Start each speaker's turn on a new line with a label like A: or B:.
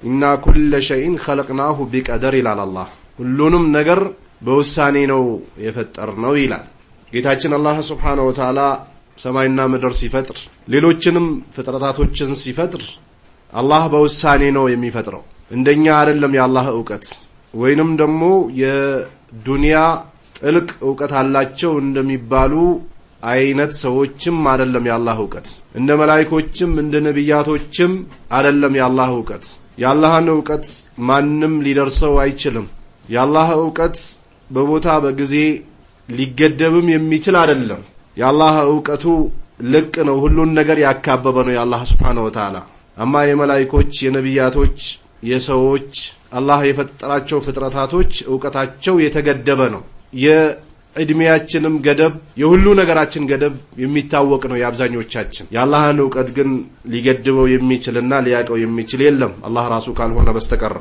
A: ኢና ኩለ ሸይን ኸለቅናሁ ቢቀደር ይላል አላህ። ሁሉንም ነገር በውሳኔ ነው የፈጠርነው ይላል ጌታችን አላህ ሱብሓነሁ ወተዓላ። ሰማይና ምድር ሲፈጥር ሌሎችንም ፍጥረታቶችን ሲፈጥር አላህ በውሳኔ ነው የሚፈጥረው። እንደኛ አይደለም የአላህ ዕውቀት ወይንም ደግሞ የዱንያ ጥልቅ ዕውቀት አላቸው እንደሚባሉ አይነት ሰዎችም አይደለም የአላህ ዕውቀት። እንደ መላእክቶችም እንደ ነቢያቶችም አይደለም የአላህ ዕውቀት። የአላህን ዕውቀት ማንም ሊደርሰው አይችልም። የአላህ ዕውቀት በቦታ በጊዜ ሊገደብም የሚችል አይደለም። የአላህ ዕውቀቱ ልቅ ነው፣ ሁሉን ነገር ያካበበ ነው የአላህ ሱብሓነሁ ወተዓላ። አማ የመላእክቶች የነቢያቶች የሰዎች አላህ የፈጠራቸው ፍጥረታቶች ዕውቀታቸው የተገደበ ነው። የእድሜያችንም ገደብ የሁሉ ነገራችን ገደብ የሚታወቅ ነው የአብዛኞቻችን። የአላህን ዕውቀት ግን ሊገድበው የሚችልና ሊያቀው የሚችል የለም አላህ ራሱ ካልሆነ በስተቀር።